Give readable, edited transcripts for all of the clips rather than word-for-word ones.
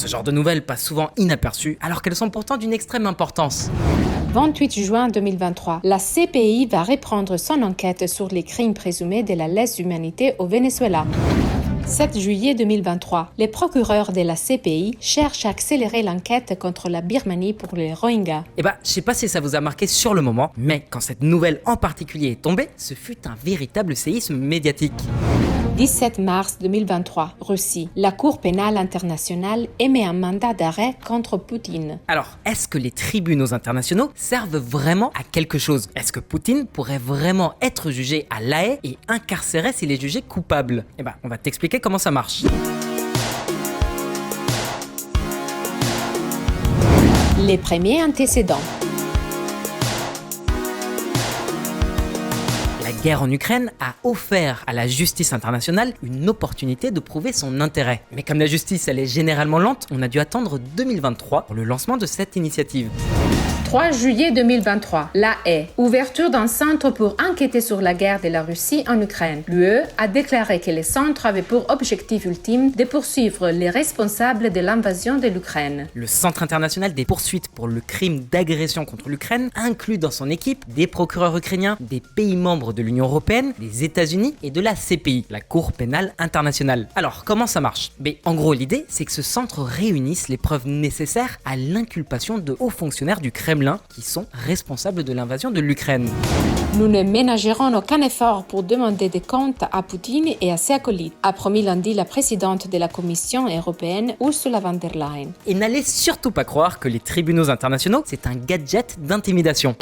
Ce genre de nouvelles passe souvent inaperçues, alors qu'elles sont pourtant d'une extrême importance. 28 juin 2023, la CPI va reprendre son enquête sur les crimes présumés de la lèse-humanité au Venezuela. 7 juillet 2023, les procureurs de la CPI cherchent à accélérer l'enquête contre la Birmanie pour les Rohingyas. Je sais pas si ça vous a marqué sur le moment, mais quand cette nouvelle en particulier est tombée, ce fut un véritable séisme médiatique. 17 mars 2023, Russie. La Cour pénale internationale émet un mandat d'arrêt contre Poutine. Alors, est-ce que les tribunaux internationaux servent vraiment à quelque chose? Est-ce que Poutine pourrait vraiment être jugé à La Haye et incarcéré s'il est jugé coupable? On va t'expliquer comment ça marche. Les premiers antécédents. La guerre en Ukraine a offert à la justice internationale une opportunité de prouver son intérêt. Mais comme la justice elle est généralement lente, on a dû attendre 2023 pour le lancement de cette initiative. 3 juillet 2023, La Haye. Ouverture d'un centre pour enquêter sur la guerre de la Russie en Ukraine. L'UE a déclaré que le centre avait pour objectif ultime de poursuivre les responsables de l'invasion de l'Ukraine. Le Centre international des poursuites pour le crime d'agression contre l'Ukraine inclut dans son équipe des procureurs ukrainiens, des pays membres de l'Union européenne, des États-Unis et de la CPI, la Cour pénale internationale. Alors, comment ça marche? En gros, l'idée, c'est que ce centre réunisse les preuves nécessaires à l'inculpation de hauts fonctionnaires du Kremlin qui sont responsables de l'invasion de l'Ukraine. Nous ne ménagerons aucun effort pour demander des comptes à Poutine et à ses acolytes, a promis lundi la présidente de la Commission européenne, Ursula von der Leyen. Et n'allez surtout pas croire que les tribunaux internationaux, c'est un gadget d'intimidation.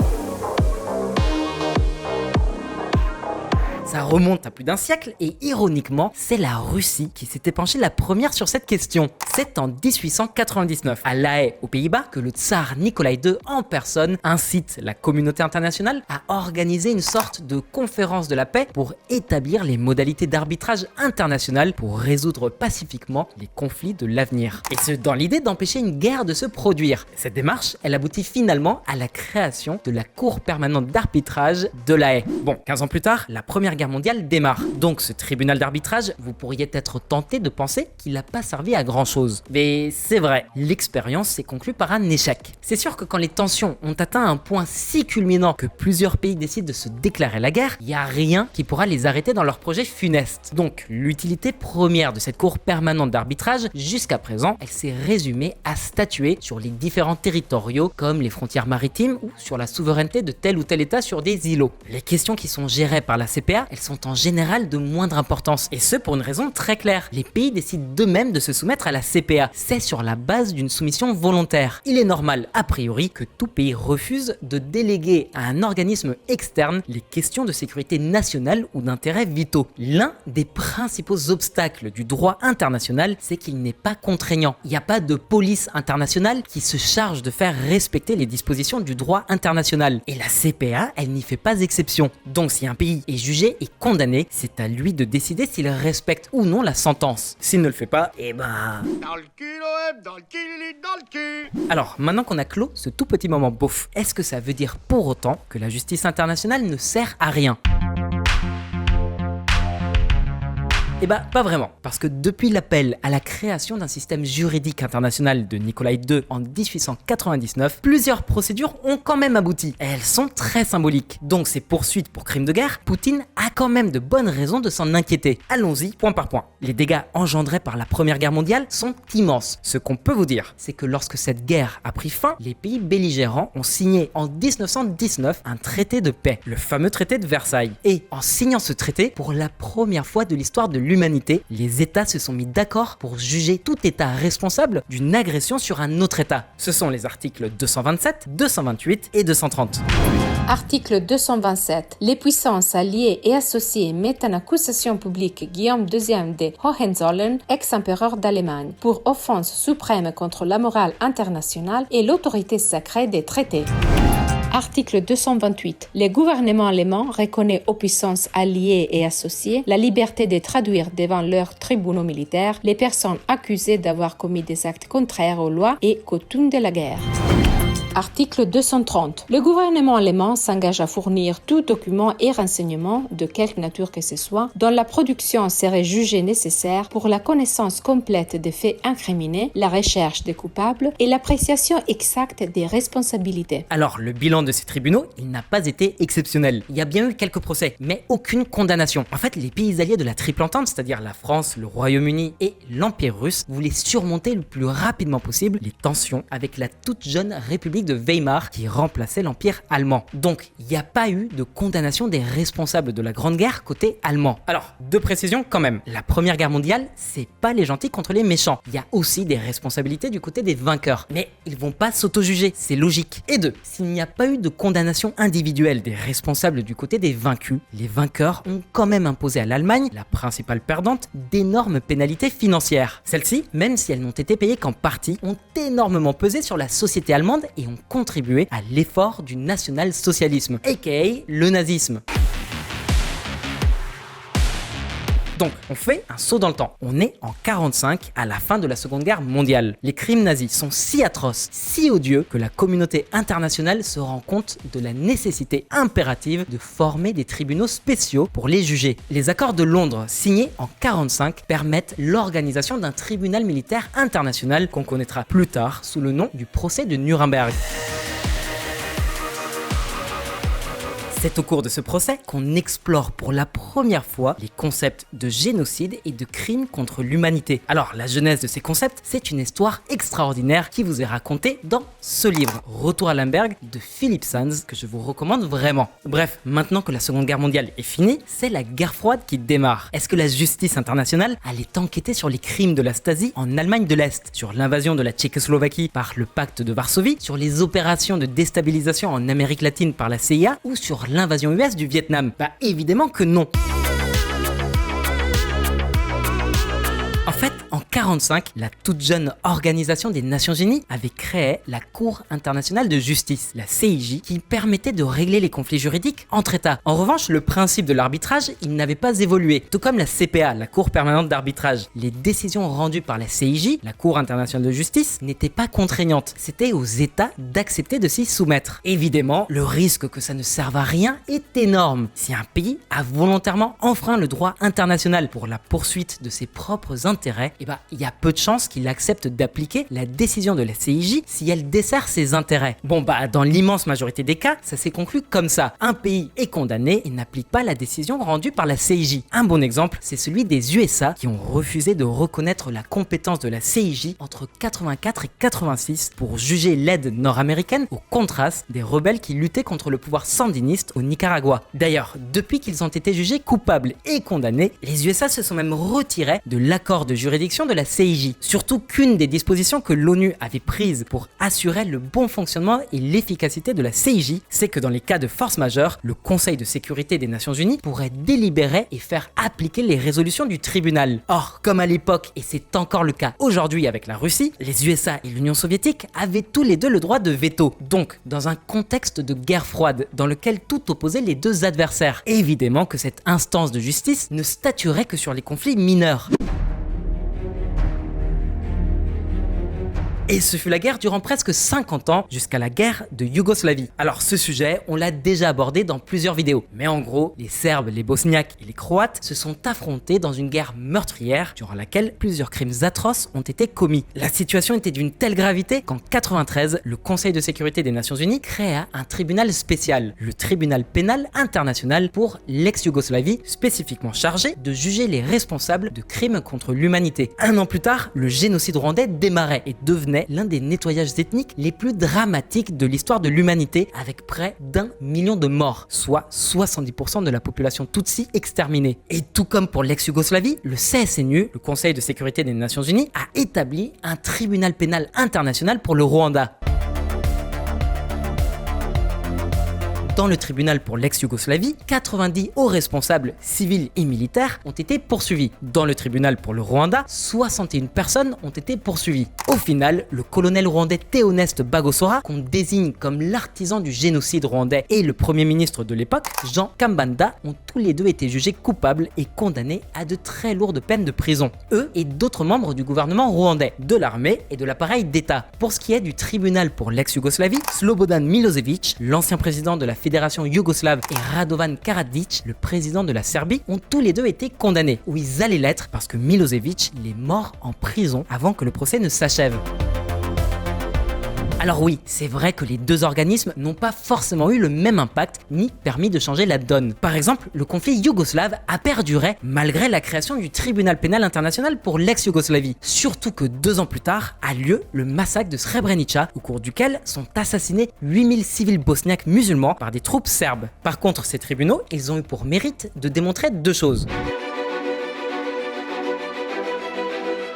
Ça remonte à plus d'un siècle et ironiquement, c'est la Russie qui s'était penchée la première sur cette question. C'est en 1899, à La Haye, aux Pays-Bas, que le tsar Nicolas II en personne incite la communauté internationale à organiser une sorte de conférence de la paix pour établir les modalités d'arbitrage international pour résoudre pacifiquement les conflits de l'avenir. Et ce, dans l'idée d'empêcher une guerre de se produire. Cette démarche, elle aboutit finalement à la création de la Cour permanente d'arbitrage de La Haye. 15 ans plus tard, la Première Guerre mondiale démarre. Donc ce tribunal d'arbitrage, vous pourriez être tenté de penser qu'il n'a pas servi à grand chose. Mais c'est vrai, l'expérience s'est conclue par un échec. C'est sûr que quand les tensions ont atteint un point si culminant que plusieurs pays décident de se déclarer la guerre, il n'y a rien qui pourra les arrêter dans leur projet funeste. Donc l'utilité première de cette cour permanente d'arbitrage, jusqu'à présent, elle s'est résumée à statuer sur les différents territoriaux comme les frontières maritimes ou sur la souveraineté de tel ou tel état sur des îlots. Les questions qui sont gérées par la CPA, elles sont en général de moindre importance, et ce pour une raison très claire. Les pays décident d'eux-mêmes de se soumettre à la CPA. C'est sur la base d'une soumission volontaire. Il est normal, a priori, que tout pays refuse de déléguer à un organisme externe les questions de sécurité nationale ou d'intérêts vitaux. L'un des principaux obstacles du droit international, c'est qu'il n'est pas contraignant. Il n'y a pas de police internationale qui se charge de faire respecter les dispositions du droit international. Et la CPA, elle n'y fait pas exception. Donc si un pays est jugé et condamné, c'est à lui de décider s'il respecte ou non la sentence. S'il ne le fait pas, Dans le cul, l'OM, dans le cul, dans le cul. Alors, maintenant qu'on a clos ce tout petit moment beauf, est-ce que ça veut dire pour autant que la justice internationale ne sert à rien ? Pas vraiment, parce que depuis l'appel à la création d'un système juridique international de Nicolas II en 1899, plusieurs procédures ont quand même abouti. Et elles sont très symboliques. Donc ces poursuites pour crimes de guerre, Poutine a quand même de bonnes raisons de s'en inquiéter. Allons-y, point par point. Les dégâts engendrés par la Première Guerre mondiale sont immenses. Ce qu'on peut vous dire, c'est que lorsque cette guerre a pris fin, les pays belligérants ont signé en 1919 un traité de paix, le fameux traité de Versailles. Et en signant ce traité, pour la première fois de l'histoire de l'humanité, les États se sont mis d'accord pour juger tout État responsable d'une agression sur un autre État. Ce sont les articles 227, 228 et 230. Article 227. Les puissances alliées et associées mettent en accusation publique Guillaume II de Hohenzollern, ex-empereur d'Allemagne, pour offense suprême contre la morale internationale et l'autorité sacrée des traités. Article 228. Le gouvernement allemand reconnaît aux puissances alliées et associées la liberté de traduire devant leurs tribunaux militaires les personnes accusées d'avoir commis des actes contraires aux lois et coutumes de la guerre. Article 230. Le gouvernement allemand s'engage à fournir tout document et renseignement, de quelque nature que ce soit, dont la production serait jugée nécessaire pour la connaissance complète des faits incriminés, la recherche des coupables et l'appréciation exacte des responsabilités. Alors, le bilan de ces tribunaux, il n'a pas été exceptionnel. Il y a bien eu quelques procès, mais aucune condamnation. En fait, les pays alliés de la Triple Entente, c'est-à-dire la France, le Royaume-Uni et l'Empire russe, voulaient surmonter le plus rapidement possible les tensions avec la toute jeune République de Weimar qui remplaçait l'Empire allemand. Donc, il n'y a pas eu de condamnation des responsables de la Grande Guerre côté allemand. Alors, deux précisions quand même. La Première Guerre mondiale, c'est pas les gentils contre les méchants. Il y a aussi des responsabilités du côté des vainqueurs. Mais ils vont pas s'auto-juger, c'est logique. Et deux, s'il n'y a pas eu de condamnation individuelle des responsables du côté des vaincus, les vainqueurs ont quand même imposé à l'Allemagne, la principale perdante, d'énormes pénalités financières. Celles-ci, même si elles n'ont été payées qu'en partie, ont énormément pesé sur la société allemande et ont contribué à l'effort du national-socialisme, aka le nazisme. Donc, on fait un saut dans le temps. On est en 1945, à la fin de la Seconde Guerre mondiale. Les crimes nazis sont si atroces, si odieux, que la communauté internationale se rend compte de la nécessité impérative de former des tribunaux spéciaux pour les juger. Les accords de Londres, signés en 1945, permettent l'organisation d'un tribunal militaire international qu'on connaîtra plus tard sous le nom du procès de Nuremberg. C'est au cours de ce procès qu'on explore pour la première fois les concepts de génocide et de crimes contre l'humanité. Alors, la genèse de ces concepts, c'est une histoire extraordinaire qui vous est racontée dans ce livre, Retour à Lemberg de Philip Sands, que je vous recommande vraiment. Bref, maintenant que la Seconde Guerre mondiale est finie, c'est la guerre froide qui démarre. Est-ce que la justice internationale allait enquêter sur les crimes de la Stasi en Allemagne de l'Est, sur l'invasion de la Tchécoslovaquie par le pacte de Varsovie, sur les opérations de déstabilisation en Amérique latine par la CIA ou sur l'invasion US du Vietnam? Bah évidemment que non. En fait, en 1945, la toute jeune Organisation des Nations Unies avait créé la Cour internationale de justice, la CIJ, qui permettait de régler les conflits juridiques entre États. En revanche, le principe de l'arbitrage, il n'avait pas évolué, tout comme la CPA, la Cour permanente d'arbitrage. Les décisions rendues par la CIJ, la Cour internationale de justice, n'étaient pas contraignantes. C'était aux États d'accepter de s'y soumettre. Évidemment, le risque que ça ne serve à rien est énorme. Si un pays a volontairement enfreint le droit international pour la poursuite de ses propres intérêts, il y a peu de chances qu'il accepte d'appliquer la décision de la CIJ si elle dessert ses intérêts. Dans l'immense majorité des cas, ça s'est conclu comme ça. Un pays est condamné et n'applique pas la décision rendue par la CIJ. Un bon exemple, c'est celui des USA qui ont refusé de reconnaître la compétence de la CIJ entre 84 et 86 pour juger l'aide nord-américaine aux Contras, des rebelles qui luttaient contre le pouvoir sandiniste au Nicaragua. D'ailleurs, depuis qu'ils ont été jugés coupables et condamnés, les USA se sont même retirés de l'accord de juridiction de la CIJ. Surtout qu'une des dispositions que l'ONU avait prises pour assurer le bon fonctionnement et l'efficacité de la CIJ, c'est que dans les cas de force majeure, le Conseil de sécurité des Nations Unies pourrait délibérer et faire appliquer les résolutions du tribunal. Or, comme à l'époque, et c'est encore le cas aujourd'hui avec la Russie, les USA et l'Union soviétique avaient tous les deux le droit de veto. Donc, dans un contexte de guerre froide, dans lequel tout opposait les deux adversaires, évidemment que cette instance de justice ne statuerait que sur les conflits mineurs. Et ce fut la guerre durant presque 50 ans, jusqu'à la guerre de Yougoslavie. Alors ce sujet, on l'a déjà abordé dans plusieurs vidéos. Mais en gros, les Serbes, les Bosniaques et les Croates se sont affrontés dans une guerre meurtrière, durant laquelle plusieurs crimes atroces ont été commis. La situation était d'une telle gravité qu'en 1993, le Conseil de sécurité des Nations Unies créa un tribunal spécial, le Tribunal pénal international pour l'ex-Yougoslavie, spécifiquement chargé de juger les responsables de crimes contre l'humanité. Un an plus tard, le génocide rwandais démarrait et devenait l'un des nettoyages ethniques les plus dramatiques de l'histoire de l'humanité, avec près d'1 million de morts, soit 70% de la population Tutsi exterminée. Et tout comme pour l'ex-Yougoslavie, le CSNU, le Conseil de sécurité des Nations Unies, a établi un tribunal pénal international pour le Rwanda. Dans le tribunal pour l'ex-Yougoslavie, 90 hauts responsables civils et militaires ont été poursuivis. Dans le tribunal pour le Rwanda, 61 personnes ont été poursuivies. Au final, le colonel rwandais Théoneste Bagosora, qu'on désigne comme l'artisan du génocide rwandais, et le premier ministre de l'époque, Jean Kambanda, ont tous les deux été jugés coupables et condamnés à de très lourdes peines de prison. Eux et d'autres membres du gouvernement rwandais, de l'armée et de l'appareil d'État. Pour ce qui est du tribunal pour l'ex-Yougoslavie, Slobodan Milosevic, l'ancien président de la Fédération yougoslave, et Radovan Karadzic, le président de la Serbie, ont tous les deux été condamnés, ou ils allaient l'être parce que Milosevic est mort en prison avant que le procès ne s'achève. Alors oui, c'est vrai que les deux organismes n'ont pas forcément eu le même impact ni permis de changer la donne. Par exemple, le conflit yougoslave a perduré malgré la création du tribunal pénal international pour l'ex-Yougoslavie. Surtout que 2 ans plus tard a lieu le massacre de Srebrenica, au cours duquel sont assassinés 8000 civils bosniaques musulmans par des troupes serbes. Par contre, ces tribunaux, ils ont eu pour mérite de démontrer 2 choses.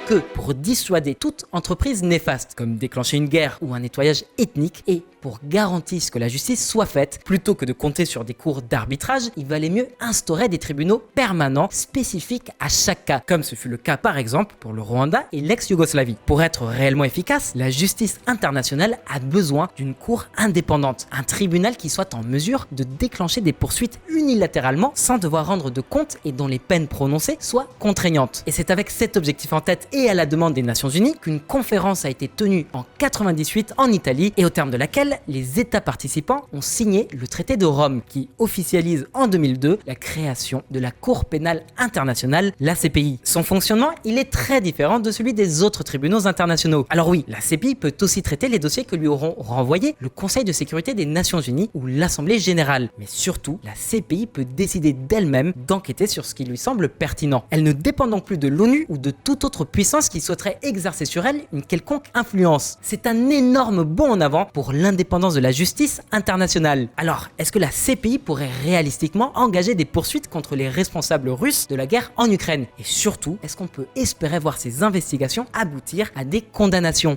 Que pour dissuader toute entreprise néfaste, comme déclencher une guerre ou un nettoyage ethnique, et pour garantir que la justice soit faite, plutôt que de compter sur des cours d'arbitrage, il valait mieux instaurer des tribunaux permanents spécifiques à chaque cas, comme ce fut le cas par exemple pour le Rwanda et l'ex-Yougoslavie. Pour être réellement efficace, la justice internationale a besoin d'une cour indépendante, un tribunal qui soit en mesure de déclencher des poursuites unilatéralement sans devoir rendre de compte et dont les peines prononcées soient contraignantes. Et c'est avec cet objectif en tête et à la demande des Nations Unies qu'une conférence a été tenue en 98 en Italie et au terme de laquelle les États participants ont signé le traité de Rome qui officialise en 2002 la création de la Cour pénale internationale, la CPI. Son fonctionnement, il est très différent de celui des autres tribunaux internationaux. Alors oui, la CPI peut aussi traiter les dossiers que lui auront renvoyés le Conseil de sécurité des Nations Unies ou l'Assemblée générale. Mais surtout, la CPI peut décider d'elle-même d'enquêter sur ce qui lui semble pertinent. Elle ne dépend donc plus de l'ONU ou de toute autre puissance qui souhaiterait exercer sur elle une quelconque influence. C'est un énorme bond en avant pour l'indépendance de la justice internationale. Alors, est-ce que la CPI pourrait réalistiquement engager des poursuites contre les responsables russes de la guerre en Ukraine? Et surtout, est-ce qu'on peut espérer voir ces investigations aboutir à des condamnations?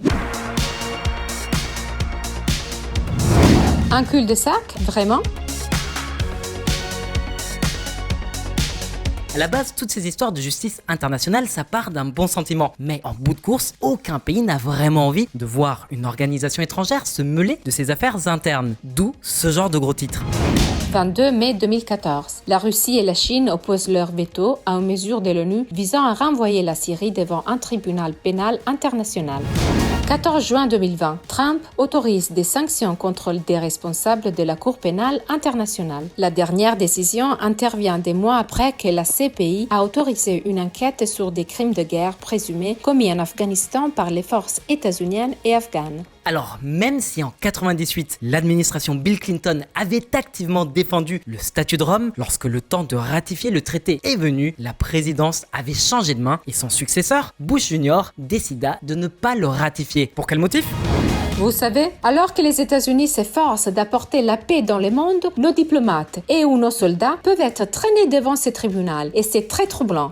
Un cul-de-sac, vraiment? À la base, toutes ces histoires de justice internationale, ça part d'un bon sentiment. Mais en bout de course, aucun pays n'a vraiment envie de voir une organisation étrangère se mêler de ses affaires internes. D'où ce genre de gros titres. 22 mai 2014. La Russie et la Chine opposent leur veto à une mesure de l'ONU visant à renvoyer la Syrie devant un tribunal pénal international. 14 juin 2020. Trump autorise des sanctions contre des responsables de la Cour pénale internationale. La dernière décision intervient des mois après que la CPI a autorisé une enquête sur des crimes de guerre présumés commis en Afghanistan par les forces états-uniennes et afghanes. Alors, même si en 98, l'administration Bill Clinton avait activement défendu le statut de Rome, lorsque le temps de ratifier le traité est venu, la présidence avait changé de main et son successeur, Bush Jr., décida de ne pas le ratifier. Pour quel motif ? Vous savez, alors que les États-Unis s'efforcent d'apporter la paix dans le monde, nos diplomates et ou nos soldats peuvent être traînés devant ces tribunaux. Et c'est très troublant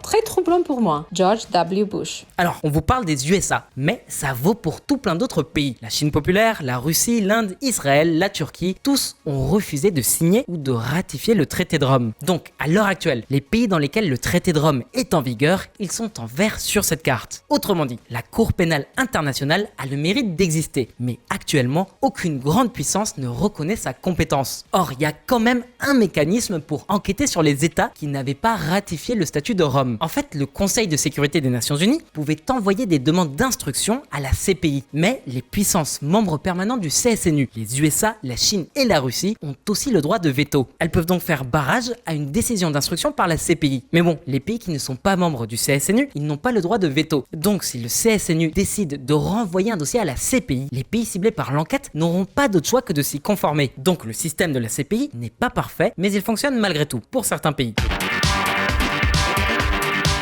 pour moi. George W. Bush. Alors, on vous parle des USA, mais ça vaut pour tout plein d'autres pays. La Chine populaire, la Russie, l'Inde, Israël, la Turquie, tous ont refusé de signer ou de ratifier le traité de Rome. Donc, à l'heure actuelle, les pays dans lesquels le traité de Rome est en vigueur, ils sont en vert sur cette carte. Autrement dit, la Cour pénale internationale a le mérite d'exister, mais actuellement, aucune grande puissance ne reconnaît sa compétence. Or, il y a quand même un mécanisme pour enquêter sur les États qui n'avaient pas ratifié le statut de Rome. En fait, le Conseil de sécurité des Nations Unies pouvait envoyer des demandes d'instruction à la CPI. Mais les puissances membres permanentes du CSNU, les USA, la Chine et la Russie, ont aussi le droit de veto. Elles peuvent donc faire barrage à une décision d'instruction par la CPI. Mais bon, les pays qui ne sont pas membres du CSNU, ils n'ont pas le droit de veto. Donc, si le CSNU décide de renvoyer un dossier à la CPI, les pays ciblés par l'enquête n'auront pas d'autre choix que de s'y conformer. Donc le système de la CPI n'est pas parfait, mais il fonctionne malgré tout pour certains pays.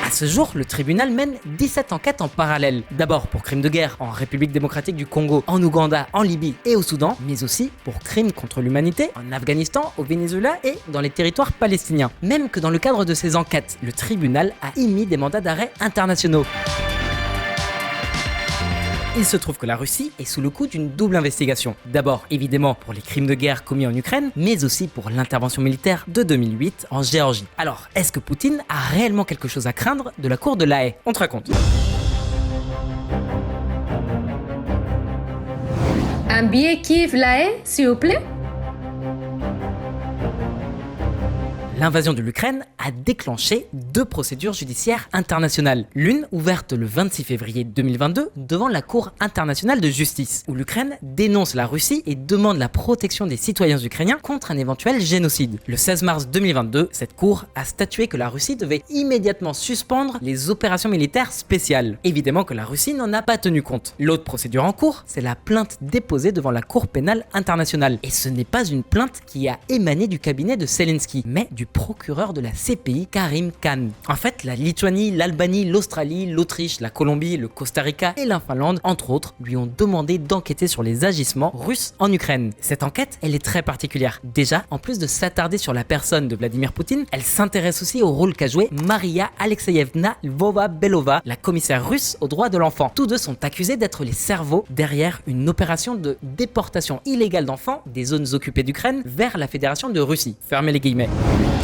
À ce jour, le tribunal mène 17 enquêtes en parallèle. D'abord pour crimes de guerre en République démocratique du Congo, en Ouganda, en Libye et au Soudan, mais aussi pour crimes contre l'humanité en Afghanistan, au Venezuela et dans les territoires palestiniens. Même que dans le cadre de ces enquêtes, le tribunal a émis des mandats d'arrêt internationaux. Il se trouve que la Russie est sous le coup d'une double investigation. D'abord, évidemment, pour les crimes de guerre commis en Ukraine, mais aussi pour l'intervention militaire de 2008 en Géorgie. Alors, est-ce que Poutine a réellement quelque chose à craindre de la cour de La Haye? On te raconte. Un billet Kiev-La Haye, s'il vous plaît? L'invasion de l'Ukraine a déclenché 2 procédures judiciaires internationales. L'une ouverte le 26 février 2022 devant la Cour internationale de justice, où l'Ukraine dénonce la Russie et demande la protection des citoyens ukrainiens contre un éventuel génocide. Le 16 mars 2022, cette Cour a statué que la Russie devait immédiatement suspendre les opérations militaires spéciales. Évidemment que la Russie n'en a pas tenu compte. L'autre procédure en cours, c'est la plainte déposée devant la Cour pénale internationale. Et ce n'est pas une plainte qui a émané du cabinet de Zelensky, mais du procureur de la CPI, Karim Khan. En fait, la Lituanie, l'Albanie, l'Australie, l'Autriche, la Colombie, le Costa Rica et la Finlande, entre autres, lui ont demandé d'enquêter sur les agissements russes en Ukraine. Cette enquête, elle est très particulière. Déjà, en plus de s'attarder sur la personne de Vladimir Poutine, elle s'intéresse aussi au rôle qu'a joué Maria Alexeyevna Lvova-Belova, la commissaire russe aux droits de l'enfant. Tous deux sont accusés d'être les cerveaux derrière une opération de déportation illégale d'enfants des zones occupées d'Ukraine vers la Fédération de Russie. Fermez les guillemets.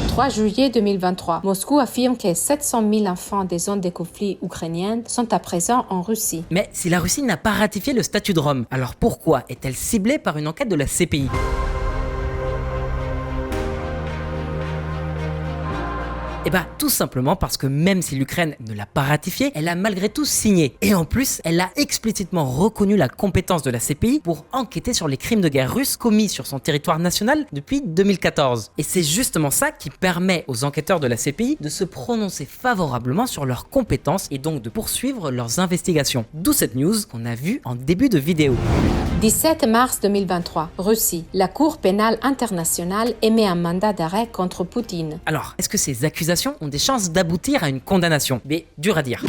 3 juillet 2023, Moscou affirme que 700 000 enfants des zones de conflit ukrainiennes sont à présent en Russie. Mais si la Russie n'a pas ratifié le statut de Rome, alors pourquoi est-elle ciblée par une enquête de la CPI ? Eh bah tout simplement parce que même si l'Ukraine ne l'a pas ratifié, elle a malgré tout signé. Et en plus, elle a explicitement reconnu la compétence de la CPI pour enquêter sur les crimes de guerre russes commis sur son territoire national depuis 2014. Et c'est justement ça qui permet aux enquêteurs de la CPI de se prononcer favorablement sur leurs compétences et donc de poursuivre leurs investigations. D'où cette news qu'on a vue en début de vidéo. 17 mars 2023, Russie. La Cour pénale internationale émet un mandat d'arrêt contre Poutine. Alors, est-ce que ces accusations ont des chances d'aboutir à une condamnation? Mais dur à dire.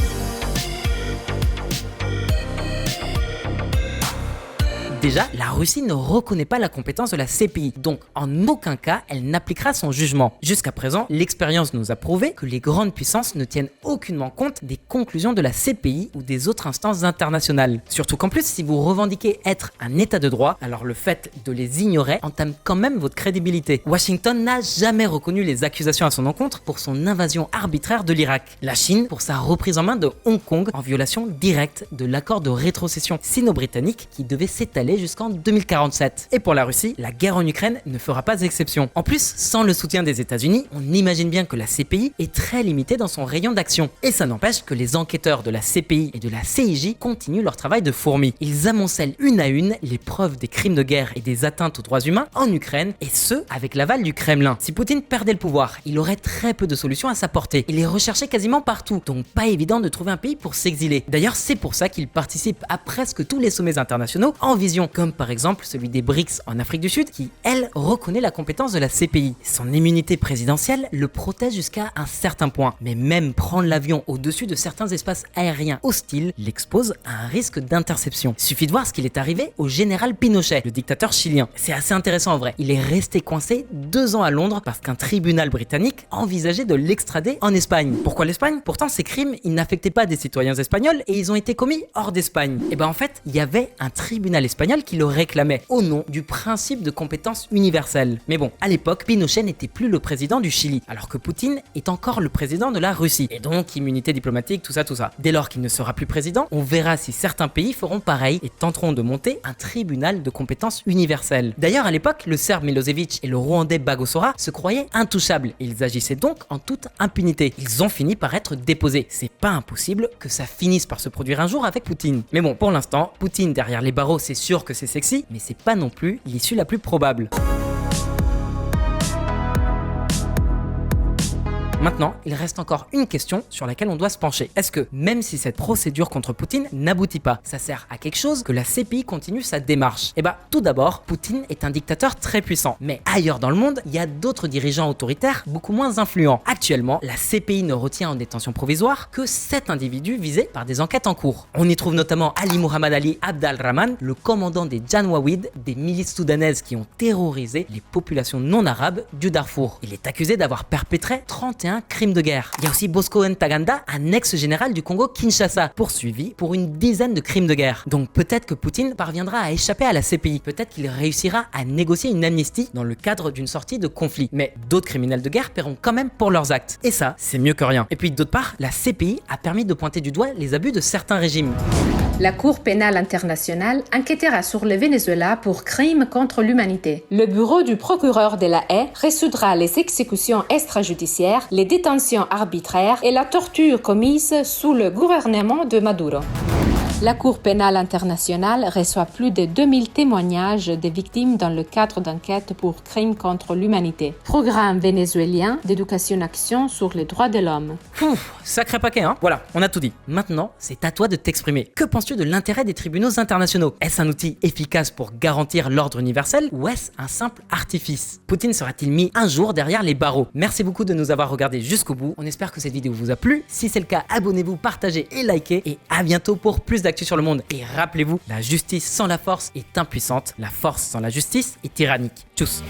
Déjà, la Russie ne reconnaît pas la compétence de la CPI, donc en aucun cas elle n'appliquera son jugement. Jusqu'à présent, l'expérience nous a prouvé que les grandes puissances ne tiennent aucunement compte des conclusions de la CPI ou des autres instances internationales. Surtout qu'en plus, si vous revendiquez être un état de droit, alors le fait de les ignorer entame quand même votre crédibilité. Washington n'a jamais reconnu les accusations à son encontre pour son invasion arbitraire de l'Irak. La Chine pour sa reprise en main de Hong Kong en violation directe de l'accord de rétrocession sino-britannique qui devait s'étaler jusqu'en 2047. Et pour la Russie, la guerre en Ukraine ne fera pas exception. En plus, sans le soutien des États-Unis, on imagine bien que la CPI est très limitée dans son rayon d'action. Et ça n'empêche que les enquêteurs de la CPI et de la CIJ continuent leur travail de fourmi. Ils amoncellent une à une les preuves des crimes de guerre et des atteintes aux droits humains en Ukraine, et ce, avec l'aval du Kremlin. Si Poutine perdait le pouvoir, il aurait très peu de solutions à sa portée. Il est recherché quasiment partout, donc pas évident de trouver un pays pour s'exiler. D'ailleurs, c'est pour ça qu'il participe à presque tous les sommets internationaux en vision, comme par exemple celui des BRICS en Afrique du Sud qui, elle, reconnaît la compétence de la CPI. Son immunité présidentielle le protège jusqu'à un certain point, mais même prendre l'avion au-dessus de certains espaces aériens hostiles l'expose à un risque d'interception. Suffit de voir ce qu'il est arrivé au général Pinochet, le dictateur chilien. C'est assez intéressant en vrai. Il est resté coincé 2 ans à Londres parce qu'un tribunal britannique envisageait de l'extrader en Espagne. Pourquoi l'Espagne? Pourtant ces crimes, ils n'affectaient pas des citoyens espagnols et ils ont été commis hors d'Espagne. Et ben en fait, il y avait un tribunal espagnol qui le réclamait au nom du principe de compétence universelle. Mais bon, à l'époque, Pinochet n'était plus le président du Chili, alors que Poutine est encore le président de la Russie. Et donc, immunité diplomatique, tout ça. Dès lors qu'il ne sera plus président, on verra si certains pays feront pareil et tenteront de monter un tribunal de compétence universelle. D'ailleurs, à l'époque, le Serbe Milosevic et le Rwandais Bagosora se croyaient intouchables. Ils agissaient donc en toute impunité. Ils ont fini par être déposés. C'est pas impossible que ça finisse par se produire un jour avec Poutine. Mais bon, pour l'instant, Poutine derrière les barreaux, c'est sûr que c'est sexy, mais c'est pas non plus l'issue la plus probable. Maintenant, il reste encore une question sur laquelle on doit se pencher. Est-ce que, même si cette procédure contre Poutine n'aboutit pas, ça sert à quelque chose que la CPI continue sa démarche? Eh bah, tout d'abord, Poutine est un dictateur très puissant. Mais ailleurs dans le monde, il y a d'autres dirigeants autoritaires beaucoup moins influents. Actuellement, la CPI ne retient en détention provisoire que 7 individus visés par des enquêtes en cours. On y trouve notamment Ali Mohamed Ali Abdalrahman, le commandant des Janjaweed, des milices soudanaises qui ont terrorisé les populations non arabes du Darfour. Il est accusé d'avoir perpétré 31 un crime de guerre. Il y a aussi Bosco Ntaganda, un ex-général du Congo Kinshasa, poursuivi pour une dizaine de crimes de guerre. Donc peut-être que Poutine parviendra à échapper à la CPI, peut-être qu'il réussira à négocier une amnistie dans le cadre d'une sortie de conflit. Mais d'autres criminels de guerre paieront quand même pour leurs actes. Et ça, c'est mieux que rien. Et puis d'autre part, la CPI a permis de pointer du doigt les abus de certains régimes. La Cour pénale internationale enquêtera sur le Venezuela pour crimes contre l'humanité. Le bureau du procureur de la Haye résoudra les exécutions extrajudiciaires, les détentions arbitraires et la torture commise sous le gouvernement de Maduro. La Cour pénale internationale reçoit plus de 2000 témoignages des victimes dans le cadre d'enquêtes pour crimes contre l'humanité. Programme vénézuélien d'éducation-action sur les droits de l'homme. Sacré paquet, hein? Voilà, on a tout dit. Maintenant, c'est à toi de t'exprimer. Que penses-tu de l'intérêt des tribunaux internationaux? Est-ce un outil efficace pour garantir l'ordre universel ou est-ce un simple artifice? Poutine sera-t-il mis un jour derrière les barreaux? Merci beaucoup de nous avoir regardés jusqu'au bout. On espère que cette vidéo vous a plu. Si c'est le cas, abonnez-vous, partagez et likez. Et à bientôt pour plus d'actu sur le monde. Et rappelez-vous, la justice sans la force est impuissante, la force sans la justice est tyrannique. Tchuss!